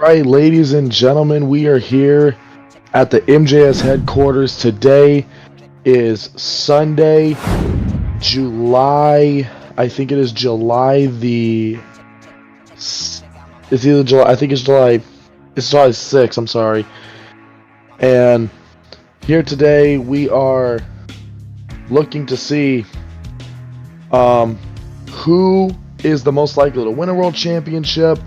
right, ladies and gentlemen, we are here at the MJS headquarters. Today is Sunday, July. I think it is July the. It's either July. I think it's July. It's July 6th. I'm sorry. And here today we are looking to see who is the most likely to win a world championship.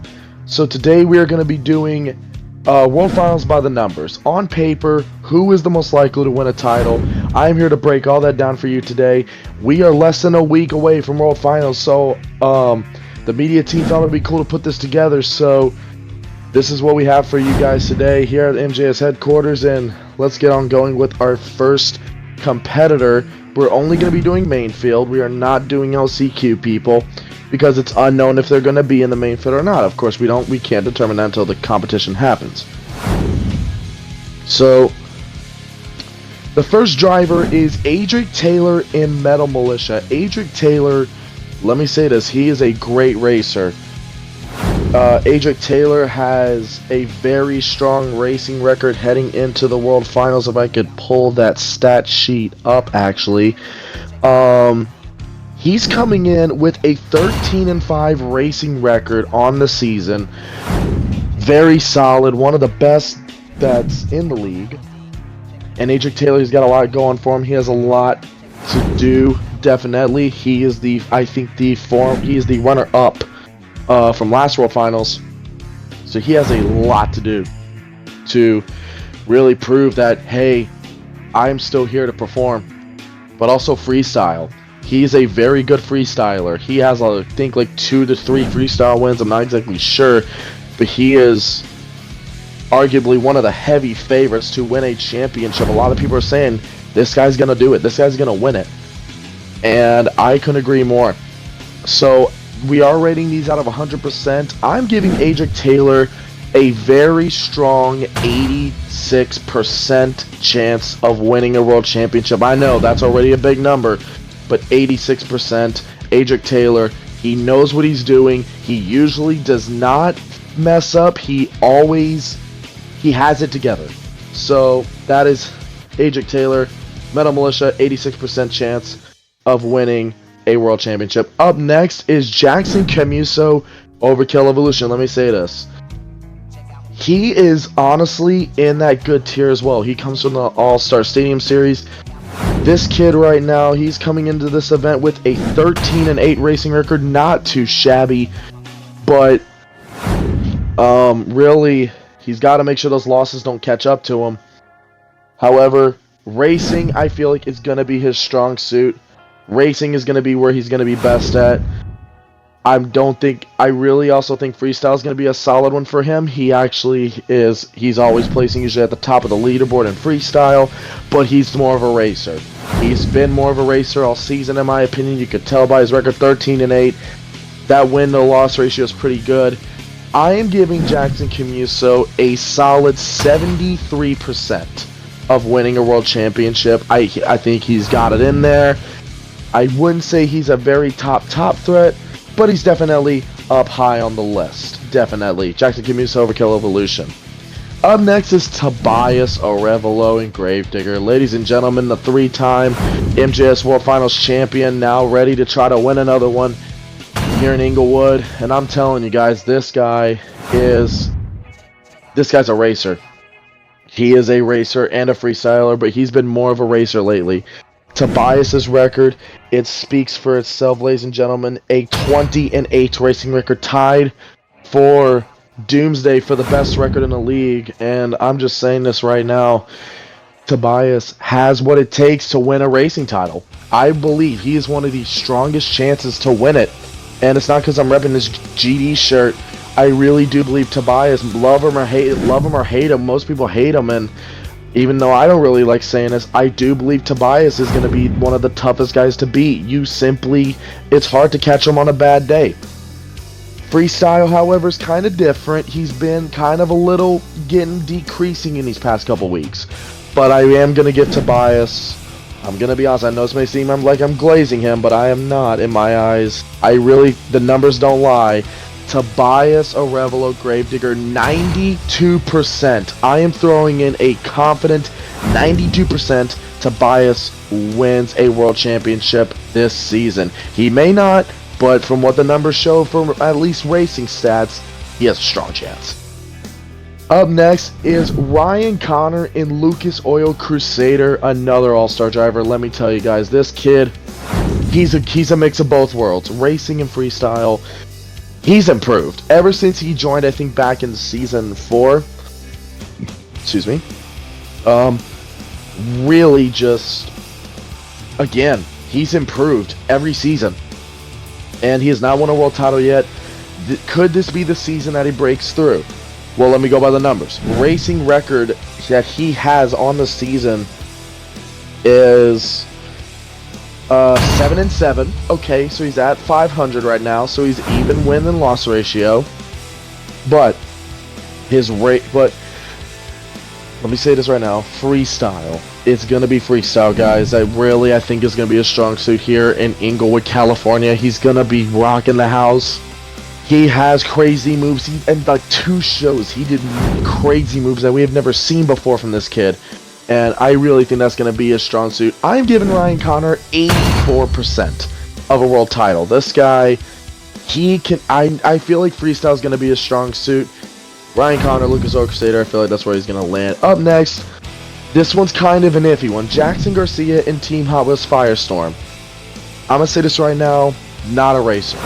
So today we are going to be doing World Finals by the numbers. On paper, who is the most likely to win a title? I'm here to break all that down for you today. We are less than a week away from World Finals, so the media team thought it would be cool to put this together. So this is what we have for you guys today here at MJS headquarters, and let's get on going with our first competitor. We're only going to be doing main field. We are not doing LCQ, people, because it's unknown if they're going to be in the main field or not. Of course, we can't determine that until the competition happens. So the first driver is Aidric Taylor in Metal Militia. Aidric Taylor, let me say this, he is a great racer. Aidric Taylor has a very strong racing record heading into the World Finals. If I could pull that stat sheet up, actually. He's coming in with a 13-5 racing record on the season. Very solid, one of the best that's in the league. And Aidric Taylor's got a lot going for him. He has a lot to do, definitely. He is the runner-up from last World Finals. So he has a lot to do to really prove that, hey, I'm still here to perform. But also freestyle. He's a very good freestyler. He has, I think, like 2 to 3 freestyle wins. I'm not exactly sure, but he is arguably one of the heavy favorites to win a championship. A lot of people are saying this guy's gonna do it. This guy's gonna win it, and I couldn't agree more. So we are rating these out of 100%. I'm giving Aidric Taylor a very strong 86% chance of winning a world championship. I know that's already a big number, but 86%. Aidric Taylor, he knows what he's doing. He usually does not mess up. He has it together. So that is Aidric Taylor, Metal Militia, 86% chance of winning a world championship. Up next is Jackson Kamuso, Overkill Evolution. Let me say this. He is honestly in that good tier as well. He comes from the All-Star Stadium Series. This kid right now, he's coming into this event with a 13-8 racing record. Not too shabby, but really, he's got to make sure those losses don't catch up to him. However, racing, I feel like, is going to be his strong suit. Racing is going to be where he's going to be best at. I really also think freestyle is going to be a solid one for him. He actually is, he's always placing usually at the top of the leaderboard in freestyle, but he's more of a racer. He's been more of a racer all season, in my opinion. You could tell by his record, 13-8. That win-to-loss ratio is pretty good. I am giving Jackson Kamuso a solid 73% of winning a world championship. I think he's got it in there. I wouldn't say he's a very top threat, but he's definitely up high on the list. Definitely. Jackson Kamuso, Overkill Evolution. Up next is Tobias Oreo in Gravedigger. Ladies and gentlemen, the 3-time MJS World Finals champion, now ready to try to win another one here in Inglewood. And I'm telling you guys, this guy's a racer. He is a racer and a freestyler, but he's been more of a racer lately. Tobias's record, it speaks for itself, ladies and gentlemen. A 20-8 racing record, tied for Doomsday for the best record in the league. And I'm just saying this right now, Tobias has what it takes to win a racing title. I believe he is one of the strongest chances to win it. And it's not because I'm repping this GD shirt. I really do believe Tobias, love him or hate him. Most people hate him, and even though I don't really like saying this, I do believe Tobias is going to be one of the toughest guys to beat. It's hard to catch him on a bad day. Freestyle, however, is kind of different. He's been kind of a little decreasing in these past couple weeks. But I am going to give Tobias, I'm going to be honest, I know this may seem like I'm glazing him, but I am not in my eyes. The numbers don't lie. Tobias Oreo Gravedigger, 92%. I am throwing in a confident 92% Tobias wins a world championship this season. He may not, but from what the numbers show from at least racing stats, he has a strong chance. Up next is Ryan Connor in Lucas Oil Crusader, another all-star driver. Let me tell you guys, this kid, he's a mix of both worlds, racing and freestyle. He's improved ever since he joined, I think back in season 4. Excuse me. Really just, again, he's improved every season. And he has not won a world title yet. Could this be the season that he breaks through? Well, let me go by the numbers. Racing record that he has on the season is 7-7. Okay, so he's at 500 right now, so he's even win and loss ratio. But his rate, but let me say this right now, freestyle. It's going to be freestyle, guys. I think is going to be a strong suit here in Inglewood, California. He's going to be rocking the house. He has crazy moves. And like 2 shows, he did crazy moves that we have never seen before from this kid. And I really think that's going to be a strong suit. I'm giving Ryan Connor 84% of a world title. This guy, he can, I feel like freestyle is going to be a strong suit. Ryan Connor, Lucas Oil Crusader, I feel like that's where he's going to land. Up next, this one's kind of an iffy one. Jackson Garcia in Team Hot Wheels Firestorm. I'm going to say this right now, not a racer.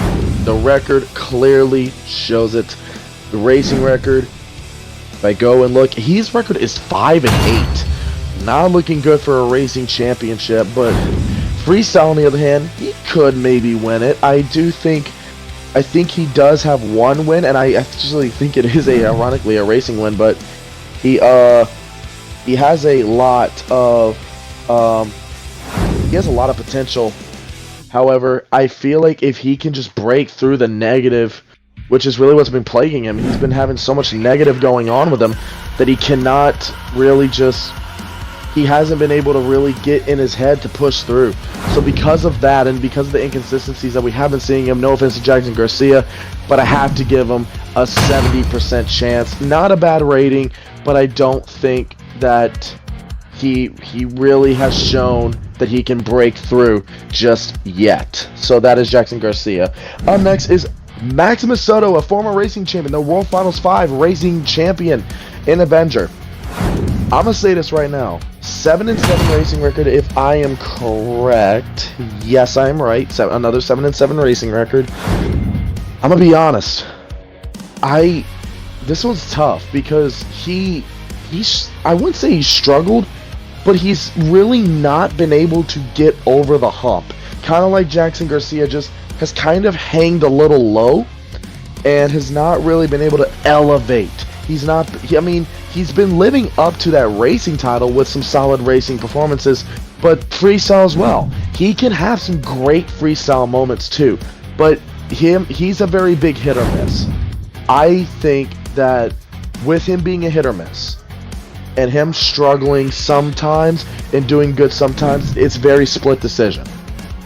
The record clearly shows it. The racing record, if I go and look, his record is 5-8. Not looking good for a racing championship, but freestyle on the other hand, he could maybe win it. I think he does have 1 win, and I actually think it is ironically a racing win, but he has a lot of potential. However, I feel like if he can just break through the negative, which is really what's been plaguing him, he's been having so much negative going on with him that he cannot really he hasn't been able to really get in his head to push through. So because of that, and because of the inconsistencies that we have been seeing him, no offense to Jackson Garcia, but I have to give him a 70% chance. Not a bad rating, but I don't think that he really has shown that he can break through just yet. So that is Jackson Garcia. Up next is Maximus Soto, a former racing champion, the World Finals V racing champion in Avenger. I'm going to say this right now. 7-7 racing record, if I am correct. Yes, I am right. Another 7-7 racing record. I'm going to be honest. This one's tough because I wouldn't say he struggled, but he's really not been able to get over the hump. Kind of like Jackson Garcia just has kind of hanged a little low and has not really been able to elevate. He's been living up to that racing title with some solid racing performances, but freestyle as well. He can have some great freestyle moments too, but he's a very big hit or miss. I think that with him being a hit or miss, and him struggling sometimes and doing good sometimes, it's very split decision.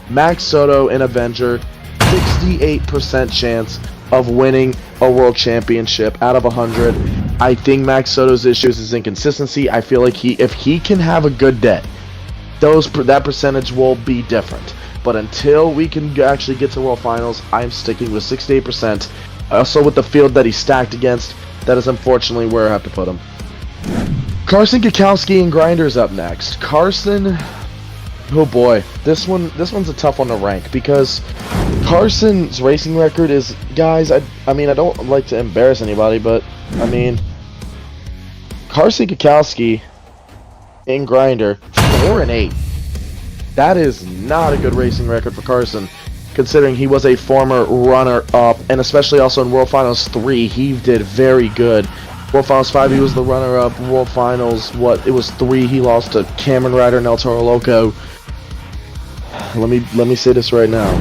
Max Soto in Avenger, 68% chance of winning a world championship out of 100. I think Max Soto's issue is his inconsistency. I feel like if he can have a good day, that percentage will be different. But until we can actually get to World Finals, I'm sticking with 68%. Also with the field that he's stacked against, that is unfortunately where I have to put him. Carson Kakowski and Grinders up next. Carson, oh boy, this one's a tough one to rank because Carson's racing record is, guys, I don't like to embarrass anybody, but Carson Kakowski in Grinder, 4-8. That is not a good racing record for Carson, considering he was a former runner-up, and especially also in World Finals 3, he did very good. World Finals 5, he was the runner-up. World Finals, it was 3, he lost to Cameron Ryder and El Toro Loco. Let me say this right now.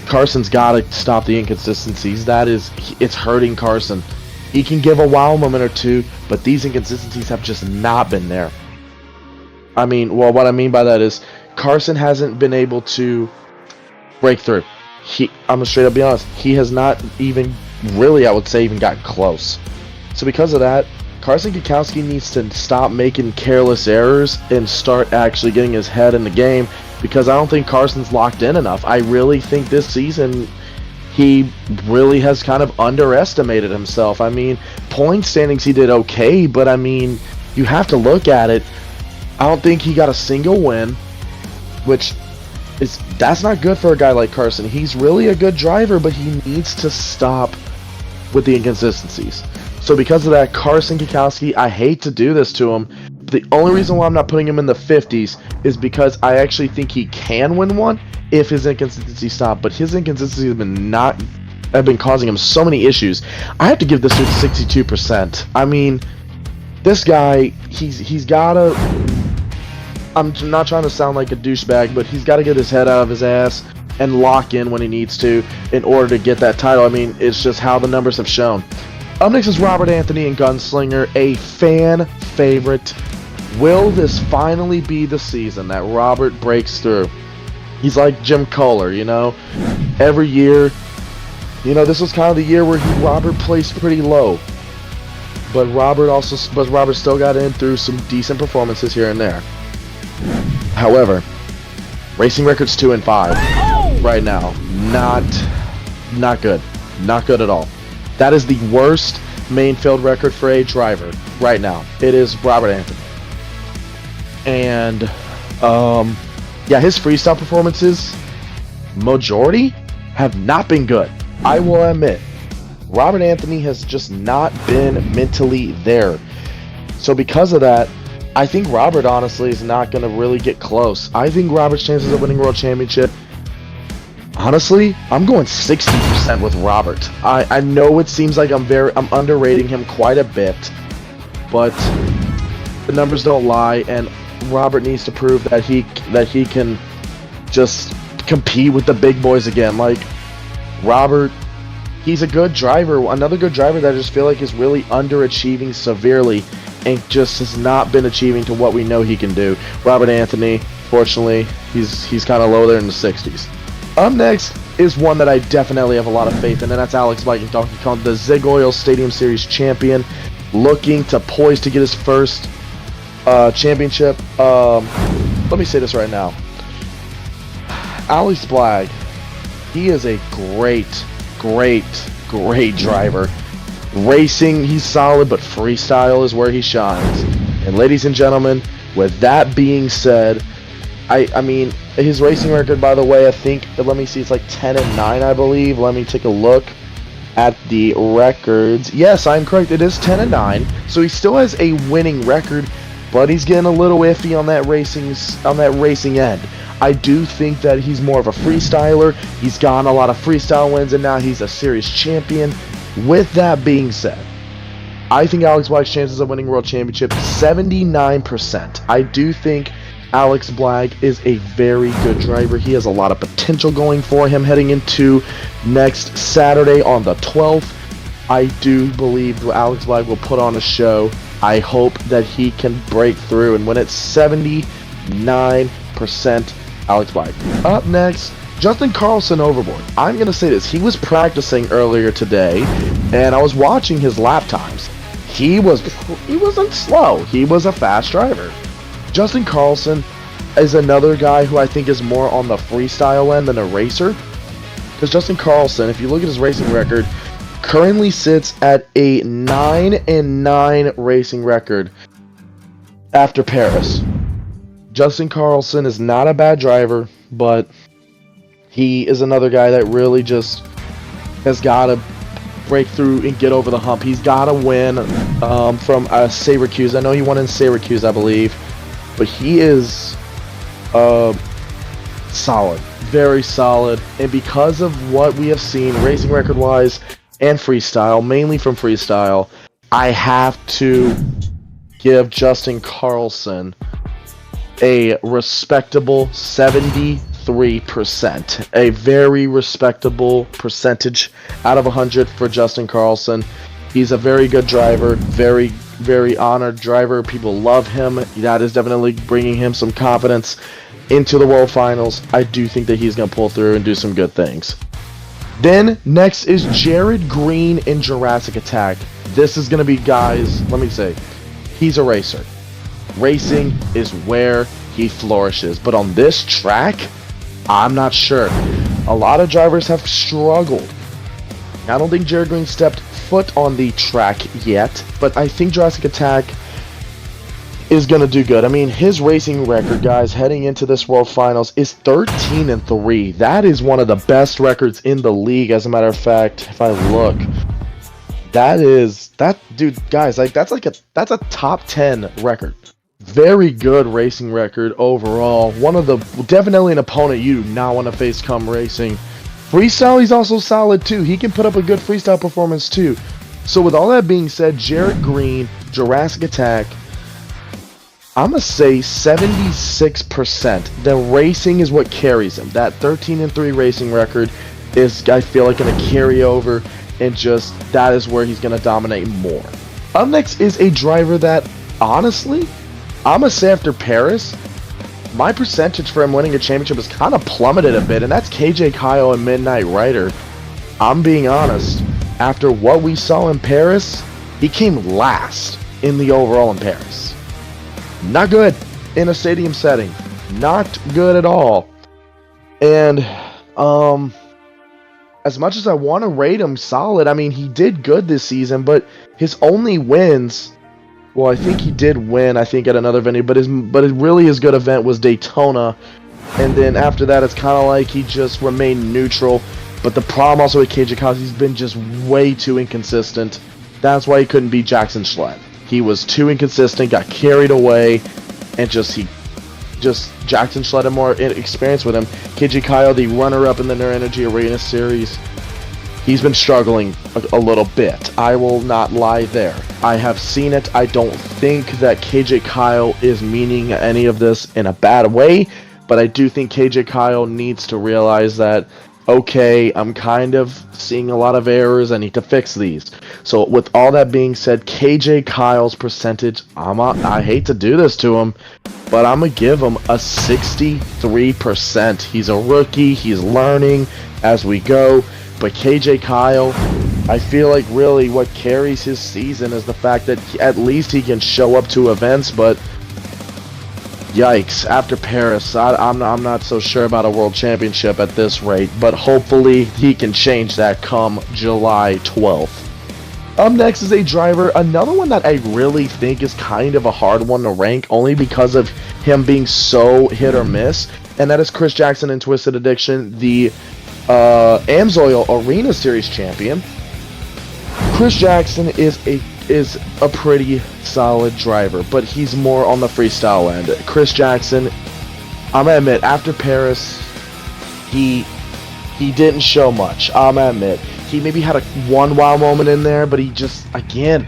Carson's got to stop the inconsistencies. It's hurting Carson. He can give a wow moment or two, but these inconsistencies have just not been there. What I mean by that is Carson hasn't been able to break through. I'm gonna straight up be honest, he has not even really, I would say, even gotten close. So because of that, Carson Kakowski needs to stop making careless errors and start actually getting his head in the game, because I don't think Carson's locked in enough. I really think this season he really has kind of underestimated himself. I mean, point standings he did okay, but I mean, you have to look at it. I don't think he got a single win, which that's not good for a guy like Carson. He's really a good driver, but he needs to stop with the inconsistencies. So because of that, Carson Kakowski, I hate to do this to him, but the only reason why I'm not putting him in the 50s is because I actually think he can win one if his inconsistencies stop. But his inconsistencies have been causing him so many issues. I have to give this dude 62%. I mean, this guy, he's gotta. I'm not trying to sound like a douchebag, but he's got to get his head out of his ass and lock in when he needs to in order to get that title. I mean, it's just how the numbers have shown. Up next is Robert Anthony in Gunslinger, a fan favorite. Will this finally be the season that Robert breaks through? He's like Jim Kohler, you know? Every year, you know, this was kind of the year where Robert placed pretty low. But Robert still got in through some decent performances here and there. However, racing record's 2-5 right now. Not good. Not good at all. That is the worst main field record for a driver right now. It is Robert Anthony. And yeah, his freestyle performances, majority, have not been good. I will admit, Robert Anthony has just not been mentally there. So because of that, I think Robert honestly is not going to really get close. I think Robert's chances of winning World Championship, honestly, I'm going 60% with Robert. I know it seems like I'm underrating him quite a bit, but the numbers don't lie, and Robert needs to prove that he can just compete with the big boys again. Like, Robert, he's a good driver, another good driver that I just feel like is really underachieving severely and just has not been achieving to what we know he can do. Robert Anthony, fortunately, he's kind of low there in the 60s. Up next is one that I definitely have a lot of faith in, and that's Alex Viking Donkey Kong, the Zig Oil Stadium Series champion, looking to poise to get his first championship. Let me say this right now. Alex Blagg, he is a great driver. Racing, he's solid, but freestyle is where he shines. And ladies and gentlemen, with that being said, I mean, his racing record, by the way, I think, let me see, it's like 10-9, I believe. Let me take a look at the records. Yes, I'm correct. It is 10-9. So he still has a winning record, but he's getting a little iffy on that racing end. I do think that he's more of a freestyler. He's gotten a lot of freestyle wins, and now he's a series champion. With that being said, I think Alex Blagg's chances of winning World Championship 79%. I do think Alex Blagg is a very good driver. He has a lot of potential going for him heading into next Saturday on the 12th. I do believe Alex Blagg will put on a show. I hope that he can break through and win it. 79% Alex Blagg. Up next, Justin Carlson overboard. I'm going to say this. He was practicing earlier today, and I was watching his lap times. He wasn't slow. He was a fast driver. Justin Carlson is another guy who I think is more on the freestyle end than a racer. Because Justin Carlson, if you look at his racing record, currently sits at a 9-9 racing record after Paris. Justin Carlson is not a bad driver, but he is another guy that really just has got to break through and get over the hump. He's got to win from Syracuse. I know he won in Syracuse, I believe. But he is solid. Very solid. And because of what we have seen racing record-wise and freestyle, mainly from freestyle, I have to give Justin Carlson a respectable 73%. A very respectable percentage out of 100 for Justin Carlson. He's a very good driver, very honored driver. People love him. That is definitely bringing him some confidence into the World Finals. I do think that he's going to pull through and do some good things. Then next is Jared Green in Jurassic Attack. This is going to be, guys, let me say, he's a racer. Racing is where he flourishes. But on this track, I'm not sure. A lot of drivers have struggled. I don't think Jared Green stepped foot on the track yet, but I think Jurassic Attack is going to do good. I mean, his racing record, guys, heading into this World Finals is 13-3. That is one of the best records in the league, as a matter of fact. If I look, dude, guys, that's a top 10 record. Very good racing record overall. Definitely an opponent you do not want to face come racing. Freestyle, he's also solid too. He can put up a good freestyle performance too. So with all that being said, Jared Green, Jurassic Attack, I'm going to say 76%. The racing is what carries him. That 13-3 racing record is, I feel like, going to carry over, and just that is where he's going to dominate more. Up next is a driver that, honestly, I'm going to say after Paris, my percentage for him winning a championship has kind of plummeted a bit, and that's KJ Kyle and Midnight Rider. I'm being honest. After what we saw in Paris, he came last in the overall in Paris. Not good in a stadium setting. Not good at all. And as much as I want to rate him solid, I mean, he did good this season, but his only wins, well, I think he did win, I think, at another venue, but his really his good event was Daytona. And then after that, it's kind of like he just remained neutral. But the problem also with KJ Kyle, he's been just way too inconsistent. That's why he couldn't beat Jackson Schlut. He was too inconsistent, got carried away, and Jackson Schlut had more experience with him. KJ Kyle, the runner-up in the Nerd Energy Arena Series, he's been struggling a little bit. I will not lie there. I have seen it. I don't think that KJ Kyle is meaning any of this in a bad way, but I do think KJ Kyle needs to realize that, okay, I'm kind of seeing a lot of errors. I need to fix these. So with all that being said, KJ Kyle's percentage, I hate to do this to him, but I'm going to give him a 63%. He's a rookie. He's learning as we go. But KJ Kyle, I feel like really what carries his season is the fact that at least he can show up to events, but yikes, after Paris, I'm not so sure about a world championship at this rate, but hopefully he can change that come July 12th. Up next is a driver, another one that I really think is kind of a hard one to rank, only because of him being so hit or miss, and that is Chris Jackson in Twisted Addiction, the Amsoil Arena Series champion. Chris Jackson is a pretty solid driver, but he's more on the freestyle end. Chris Jackson, I'm gonna admit, after Paris, he didn't show much. I'm gonna admit, he maybe had one wow moment in there, but he just, again,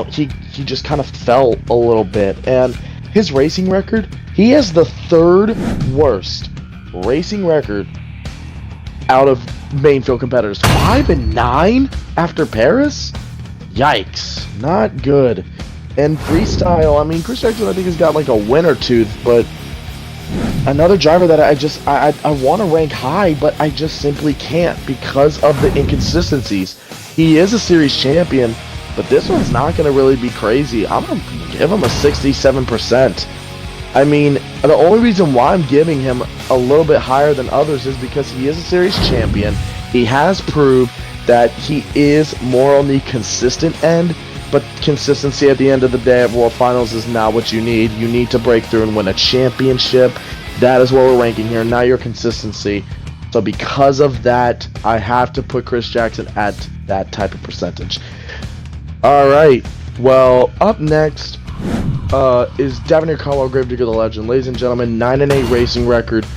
he just kind of fell a little bit. And his racing record, he has the third worst racing record out of main field competitors. 5-9 after Paris? Yikes, not good. And freestyle, I mean, Chris Jackson, I think, has got like a win or two, but another driver that I want to rank high, but I just simply can't because of the inconsistencies. He is a series champion, but this one's not going to really be crazy. I'm going to give him a 67%. I mean, the only reason why I'm giving him a little bit higher than others is because he is a series champion. He has proved that he is more on the consistent end, but consistency at the end of the day at World Finals is not what you need. You need to break through and win a championship. That is what we're ranking here, not your consistency. So because of that, I have to put Chris Jackson at that type of percentage. Alright, well, up next is Davin Cowell, Gravedigger the Legend. Ladies and gentlemen, 9-8 racing record.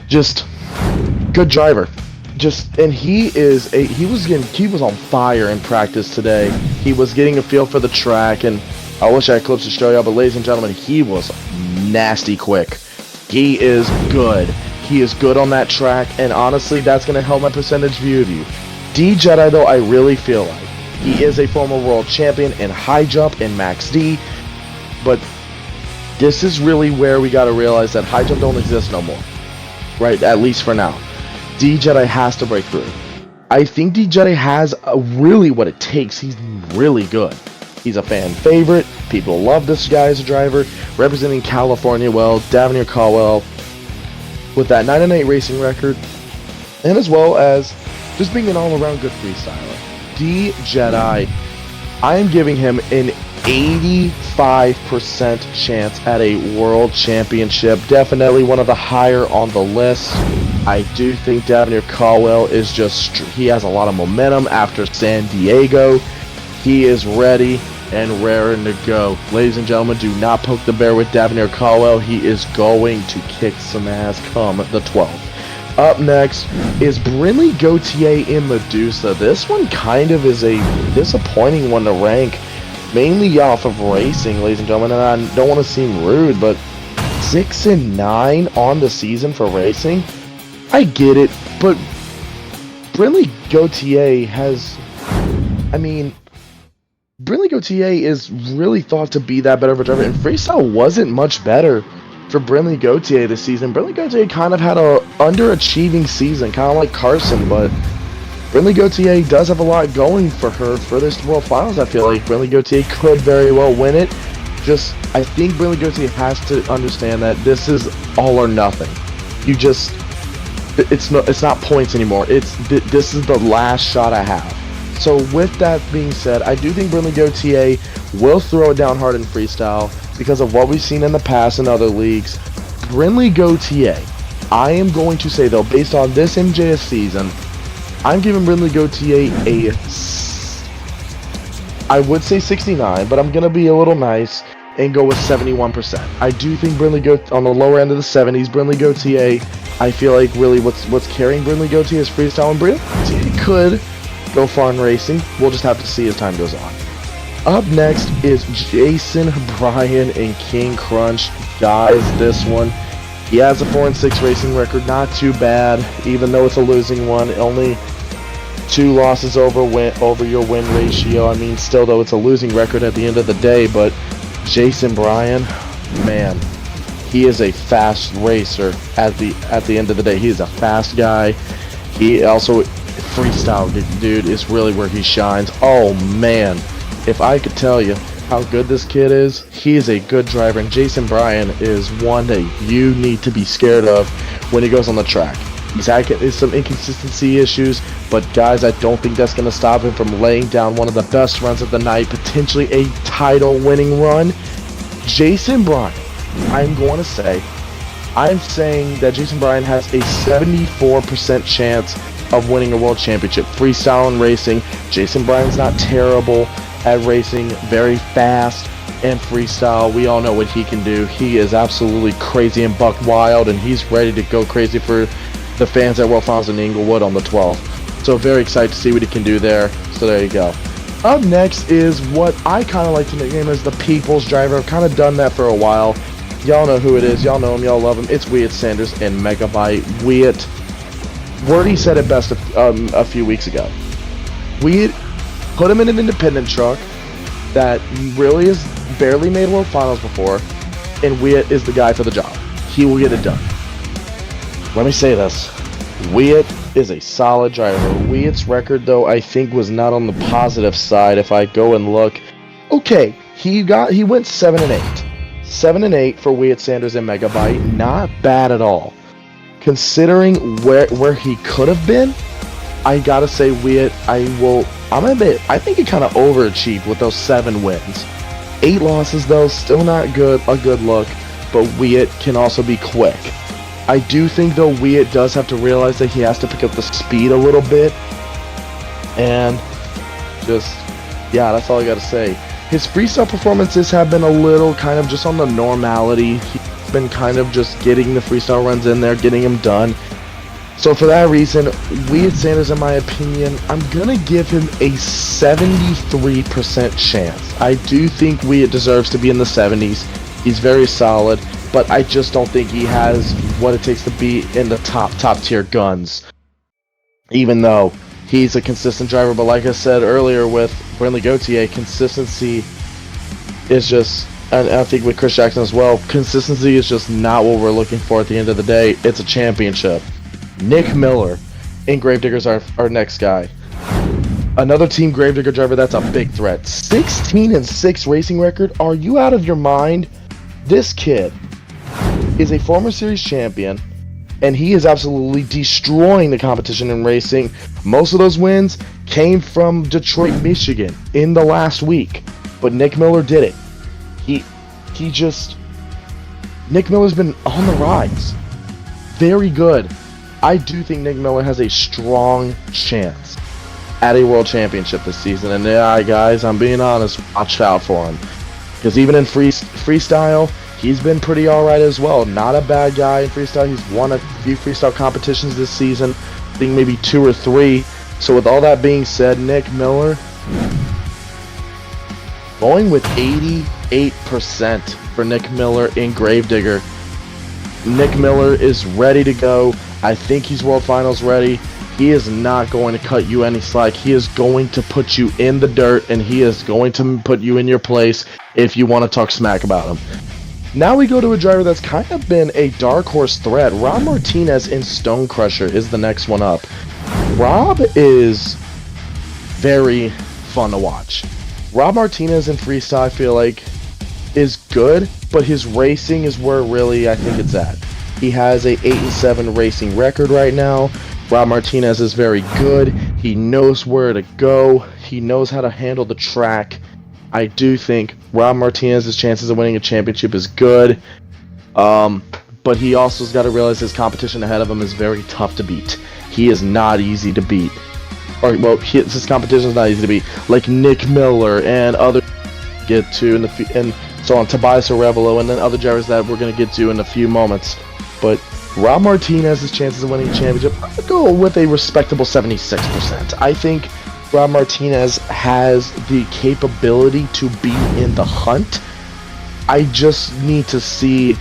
Just good driver. And he was on fire in practice today. He was getting a feel for the track, and I wish I had clips to show y'all, but ladies and gentlemen, he was nasty quick. He is good. He is good on that track, and honestly, that's going to help my percentage view of you. D Jedi, though, I really feel like he is a former world champion in high jump in Max D, but this is really where we got to realize that high jump don't exist no more, right? At least for now. D-Jedi has to break through. I think D-Jedi has really what it takes. He's really good. He's a fan favorite. People love this guy as a driver. Representing California well. Davin Cowell with that 9-8 racing record. And as well as just being an all-around good freestyler. D-Jedi, I am giving him an 85% chance at a world championship. Definitely one of the higher on the list. I do think Davin Cowell is he has a lot of momentum after San Diego. He is ready and raring to go. Ladies and gentlemen, do not poke the bear with Davin Cowell. He is going to kick some ass come the 12th. Up next is Brinley Goautier in Medusa. This one kind of is a disappointing one to rank, mainly off of racing, ladies and gentlemen, and I don't want to seem rude, but 6-9 on the season for racing. I get it, but Brinley Goautier Brinley Goautier is really thought to be that better of a driver, and freestyle wasn't much better for Brinley Goautier this season. Brinley Goautier kind of had a underachieving season, kind of like Carson, but Brinley Goautier does have a lot going for her for this World Finals. I feel like Brinley Goautier could very well win it. I think Brinley Goautier has to understand that this is all or nothing. It's not points anymore. This is the last shot I have. So with that being said, I do think Brinley Goautier will throw it down hard in freestyle because of what we've seen in the past in other leagues. Brinley Goautier, I am going to say though, based on this MJS season, I'm giving Brinley Goautier I would say 69, but I'm going to be a little nice and go with 71%. I do think Brinley Goautier, on the lower end of the 70s, Brinley Goautier, I feel like really what's carrying Brinley Goautier is freestyle, and Brinley Goautier could go far in racing. We'll just have to see as time goes on. Up next is Jason Bryan and King Crunch. Guys, this one, he has a 4-6 racing record, not too bad, even though it's a losing one. Only 2 losses over your win ratio. I mean, still though, it's a losing record at the end of the day, but Jason Bryan, man, he is a fast racer at the end of the day. He is a fast guy. He also, freestyle dude is really where he shines. Oh man, if I could tell you how good this kid is, he is a good driver, and Jason Bryan is one that you need to be scared of when he goes on the track. He's had some inconsistency issues, but guys, I don't think that's going to stop him from laying down one of the best runs of the night, potentially a title-winning run. Jason Bryan, I'm saying that Jason Bryan has a 74% chance of winning a world championship. Freestyle and racing, Jason Bryan's not terrible at racing, very fast, and freestyle, we all know what he can do. He is absolutely crazy and buck wild, and he's ready to go crazy for the fans at World Finals in Inglewood on the 12th. So very excited to see what he can do there. So there you go. Up next is what I kind of like to nickname as the People's Driver. I've kind of done that for a while. Y'all know who it is. Y'all know him. Y'all love him. It's Wyatt Sanders and Megabyte. Wyatt, Wordy said it best a few weeks ago. Wyatt, put him in an independent truck that really has barely made World Finals before, and Wyatt is the guy for the job. He will get it done. Let me say this. Wyatt is a solid driver. Wyatt's record, though, I think was not on the positive side. If I go and look, okay, he went 7-8. 7-8 for Wyatt Sanders and Megabyte. Not bad at all. Considering where he could have been, I gotta say Wyatt, I think he kind of overachieved with those 7 wins. 8 losses though, still not good, a good look, but Wyatt can also be quick. I do think though Wyatt does have to realize that he has to pick up the speed a little bit, and yeah, that's all I gotta say. His freestyle performances have been a little kind of just on the normality. He's been kind of just getting the freestyle runs in there, getting them done. So for that reason, Wyatt Sanders, in my opinion, I'm going to give him a 73% chance. I do think Wyatt deserves to be in the 70s. He's very solid, but I just don't think he has what it takes to be in the top tier guns. Even though he's a consistent driver, but like I said earlier with Brinley Goautier, consistency is just, and I think with Chris Jackson as well, consistency is just not what we're looking for at the end of the day. It's a championship. Nick Miller, And Gravedigger's our next guy. Another Team Gravedigger driver that's a big threat. 16-6 racing record. Are you out of your mind? This kid is a former series champion, and he is absolutely destroying the competition in racing. Most of those wins came from Detroit, Michigan in the last week, but Nick Miller did it. Nick Miller's been on the rise. Very good. I do think Nick Miller has a strong chance at a world championship this season. And yeah, guys, I'm being honest, watch out for him. Because even in freestyle, he's been pretty alright as well. Not a bad guy in freestyle. He's won a few freestyle competitions this season. I think maybe 2 or 3. So with all that being said, Nick Miller going with 88% for Nick Miller in Gravedigger. Nick Miller is ready to go. I think he's World Finals ready. He is not going to cut you any slack. He is going to put you in the dirt, and he is going to put you in your place if you want to talk smack about him. Now we go to a driver that's kind of been a dark horse threat. Rob Martinez in Stone Crusher is the next one up. Rob is very fun to watch. Rob Martinez in freestyle, I feel like, is good, but his racing is where really I think it's at. He has a 8-7 racing record right now. Rob Martinez is very good. He knows where to go. He knows how to handle the track. I do think Rob Martinez's chances of winning a championship is good. But he also has got to realize his competition ahead of him is very tough to beat. He is not easy to beat. His competition is not easy to beat. Like Nick Miller and other get to and so on, Tobias Oreo, and then other drivers that we're going to get to in a few moments. But Rob Martinez's chances of winning a championship, I'm going to go with a respectable 76%. I think Rob Martinez has the capability to be in the hunt. I just need to see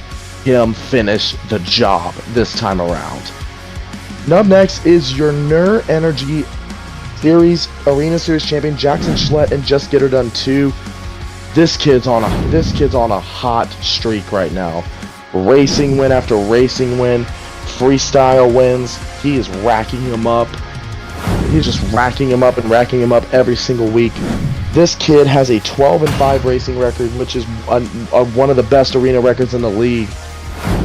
him finish the job this time around. And up next is your Nur Energy Series Arena Series champion Jackson Schlut and Just Get Her Done 2. This kid's on a hot streak right now. Racing win after racing win, freestyle wins. He is racking them up. He's just racking them up and racking them up every single week. This kid has a 12-5 racing record, which is one of the best arena records in the league.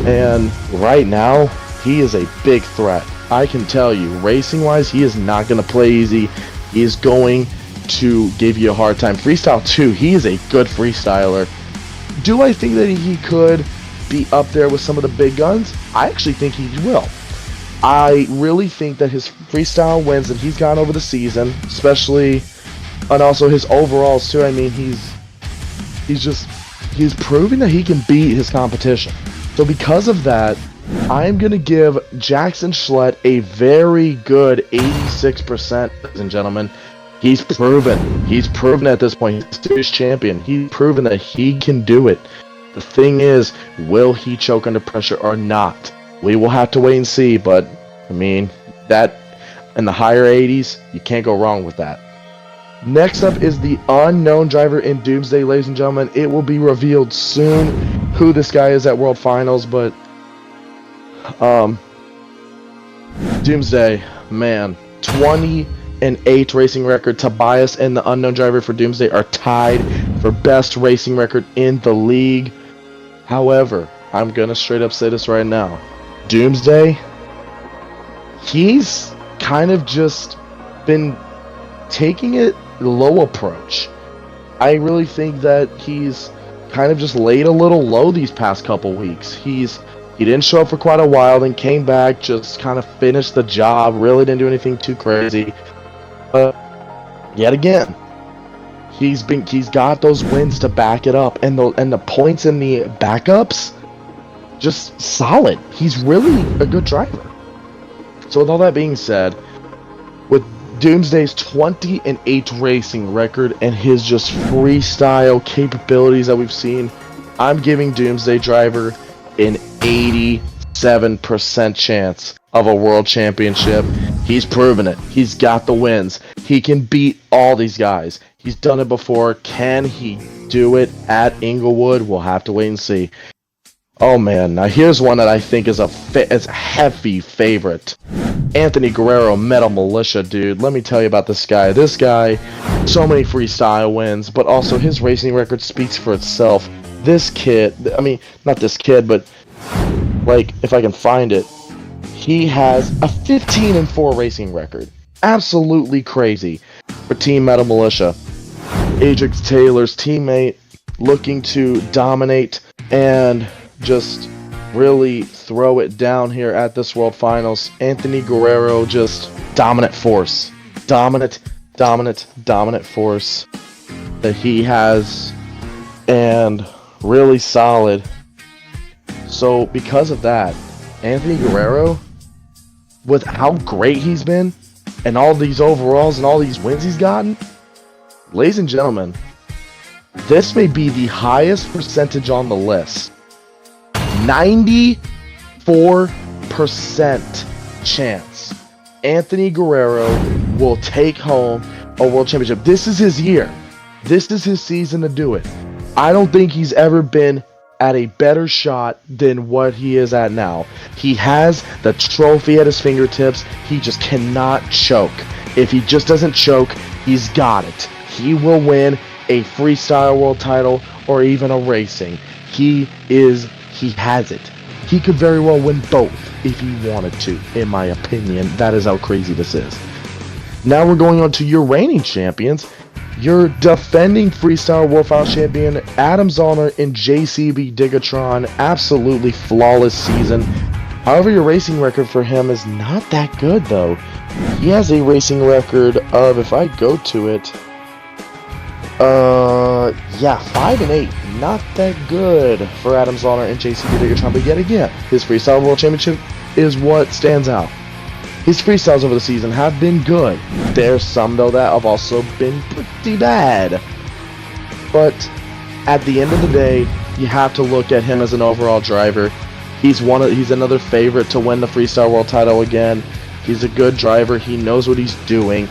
And right now, he is a big threat. I can tell you, racing-wise, he is not going to play easy. He is going to give you a hard time. Freestyle too, he is a good freestyler. Do I think that he could be up there with some of the big guns? I actually think he will. I really think that his freestyle wins that he's gotten over the season, especially, and also his overalls too. I mean, he's proving that he can beat his competition. So because of that, I'm going to give Jackson Schlut a very good 86%, ladies and gentlemen. He's proven at this point, he's a series champion. He's proven that he can do it. The thing is, will he choke under pressure or not? We will have to wait and see, but, I mean, that, in the higher 80s, you can't go wrong with that. Next up is the unknown driver in Doomsday, ladies and gentlemen. It will be revealed soon who this guy is at World Finals, but, Doomsday, man, 20-8 racing record. Tobias and the unknown driver for Doomsday are tied for best racing record in the league. However, I'm gonna straight up say this right now. Doomsday, he's kind of just been taking it low approach. I really think that he's kind of just laid a little low these past couple weeks. He didn't show up for quite a while, then came back, just kind of finished the job, really didn't do anything too crazy. But yet again, he's got those wins to back it up, and the points in the backups, just solid. He's really a good driver. So with all that being said, with Doomsday's 20-8 racing record and his just freestyle capabilities that we've seen, I'm giving Doomsday driver an 87% chance of a world championship. He's proven it. He's got the wins. He can beat all these guys. He's done it before. Can he do it at Inglewood? We'll have to wait and see. Oh man, now here's one that I think is a heavy favorite. Anthony Guerrero, Metal Militia, dude. Let me tell you about this guy. This guy, so many freestyle wins, but also his racing record speaks for itself. This kid, I mean, not this kid, but, like, if I can find it, he has a 15-4 racing record. Absolutely crazy for Team Metal Militia. Aidric Taylor's teammate, looking to dominate and just really throw it down here at this World Finals. Anthony Guerrero, just dominant force. Dominant force that he has, and really solid. So because of that, Anthony Guerrero, with how great he's been, and all these overalls and all these wins he's gotten, ladies and gentlemen, this may be the highest percentage on the list. 94% chance Anthony Guerrero will take home a world championship. This is his year. This is his season to do it. I don't think he's ever been at a better shot than what he is at now. He has the trophy at his fingertips. He just cannot choke. If he just doesn't choke, he's got it. He will win a freestyle world title or even a racing. He has it. He could very well win both if he wanted to, in my opinion. That is how crazy this is. Now we're going on to your reigning champions. Your defending freestyle World Finals champion, Adam Zollner and JCB Digatron. Absolutely flawless season. However, your racing record for him is not that good, though. He has a racing record of, if I go to it, 5-8. Not that good for Adam Zollner and JCB Digatron. But yet again, his freestyle world championship is what stands out. His freestyles over the season have been good. There's some, though, that have also been pretty bad. But at the end of the day, you have to look at him as an overall driver. He's another favorite to win the freestyle world title again. He's a good driver. He knows what he's doing.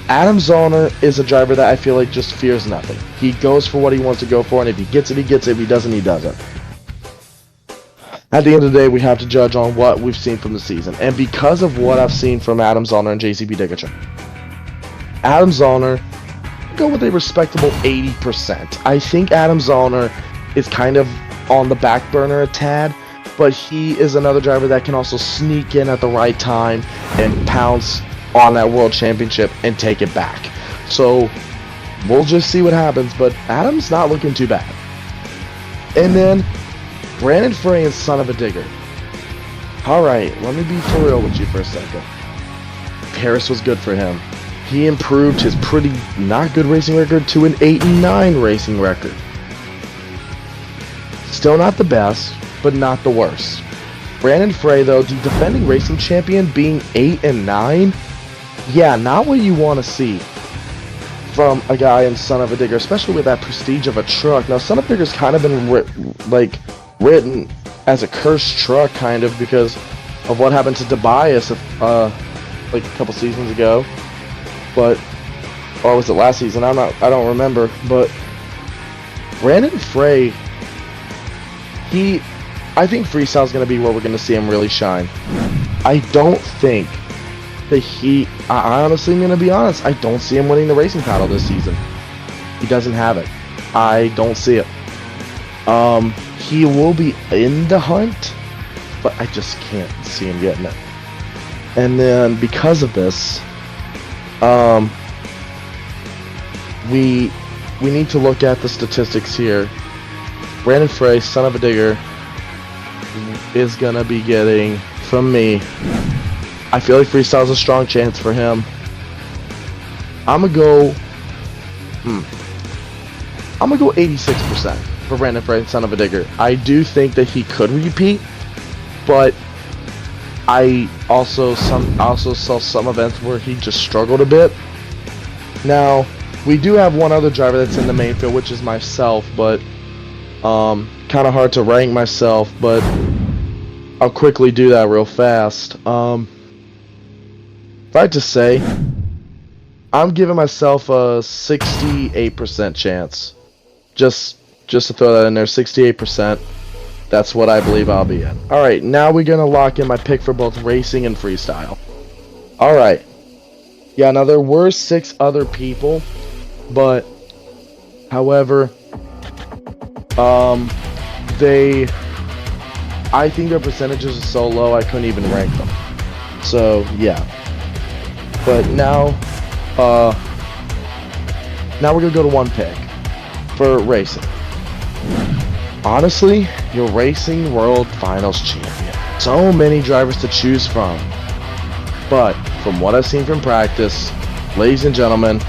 Adam Zollner is a driver that I feel like just fears nothing. He goes for what he wants to go for, and if he gets it, he gets it. If he doesn't, he doesn't. At the end of the day, we have to judge on what we've seen from the season. And because of what I've seen from Adam Zollner and JCB Digatron, Adam Zollner, go with a respectable 80%. I think Adam Zollner is kind of on the back burner a tad, but he is another driver that can also sneak in at the right time and pounce on that world championship and take it back. So we'll just see what happens, but Adam's not looking too bad. And then Brandon Frey and Son of a Digger. Alright, let me be for real with you for a second. Paris was good for him. He improved his pretty not good racing record to an 8-9 racing record. Still not the best, but not the worst. Brandon Frey, though, the defending racing champion, being 8-9, yeah, not what you want to see from a guy in Son of a Digger, especially with that prestige of a truck. Now, Son of a Digger's kind of been written as a cursed truck, kind of, because of what happened to Tobias like a couple seasons ago. But, or was it last season? I don't remember. But Brandon Frey, I think freestyle's going to be where we're going to see him really shine. I don't think that I honestly am going to be honest, I don't see him winning the racing title this season. He doesn't have it. I don't see it. He will be in the hunt, but I just can't see him getting it. And then because of this, we need to look at the statistics here. Brandon Frey, Son of a Digger, is gonna be getting, from me, I feel like freestyle's a strong chance for him. I'm gonna go 86% for Brandon Frey, Son of a Digger. I do think that he could repeat, but I also saw some events where he just struggled a bit. Now, we do have one other driver that's in the main field, which is myself, but kind of hard to rank myself, but I'll quickly do that real fast. If I had to say, I'm giving myself a 68% chance. Just to throw that in there, 68%. That's what I believe I'll be in. Alright, now we're going to lock in my pick for both racing and freestyle. Alright. Yeah, now there were 6 other people, but however, I think their percentages are so low I couldn't even rank them. So yeah. But now we're gonna go to one pick for racing. Honestly, your racing world finals champion. So many drivers to choose from. But from what I've seen from practice, ladies and gentlemen,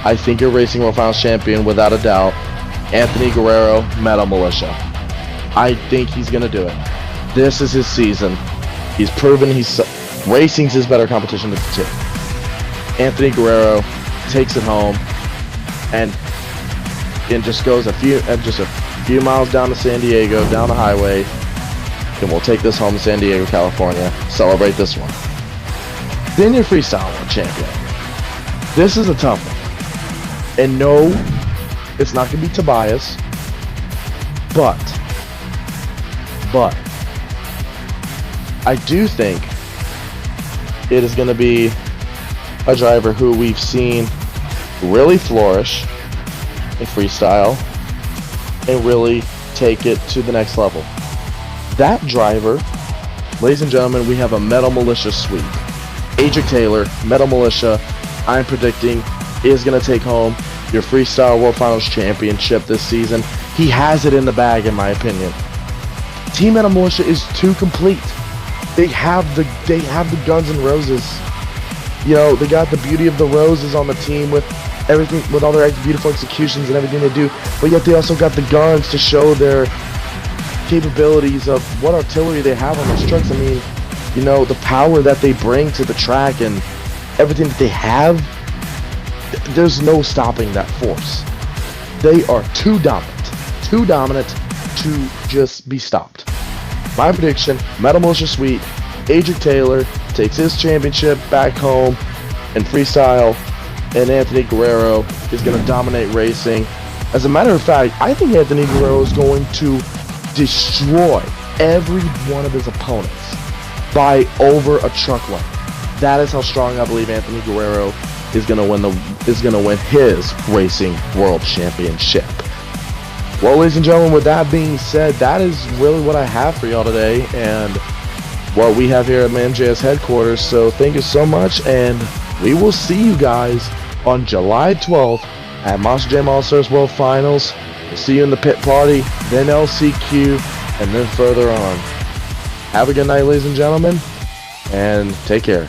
I think your racing world finals champion without a doubt, Anthony Guerrero, Metal Militia. I think he's gonna do it. This is his season. He's proven racing's his better competition than the two. Anthony Guerrero takes it home and just goes a few miles down to San Diego, down the highway, and we'll take this home to San Diego, California. Celebrate this one. Then your freestyle world champion. This is a tough one. And no, it's not going to be Tobias, but I do think it is going to be a driver who we've seen really flourish in freestyle and really take it to the next level. That driver, ladies and gentlemen, we have a Metal Militia sweep. Aidric Taylor, Metal Militia, I'm predicting is going to take home your Freestyle World Finals Championship this season. He has it in the bag, in my opinion. Team Metal Militia is too complete. They have the Guns and Roses. You know, they got the beauty of the roses on the team with everything, with all their beautiful executions and everything they do, but yet they also got the guns to show their capabilities of what artillery they have on those trucks. I mean, you know, the power that they bring to the track and everything that they have, there's no stopping that force. They are too dominant to just be stopped. My prediction, Metal Militia Sweet, Aidric Taylor takes his championship back home in freestyle, and Anthony Guerrero is going to dominate racing. As a matter of fact, I think Anthony Guerrero is going to destroy every one of his opponents by over a truckload. That is how strong I believe Anthony Guerrero is going to win his racing world championship. Well, ladies and gentlemen, with that being said, that is really what I have for y'all today and what we have here at ManJS headquarters. So thank you so much, and we will see you guys on July 12th at Monster Jam All-Stars World Finals. We'll see you in the pit party, then LCQ, and then further on. Have a good night, ladies and gentlemen, and take care.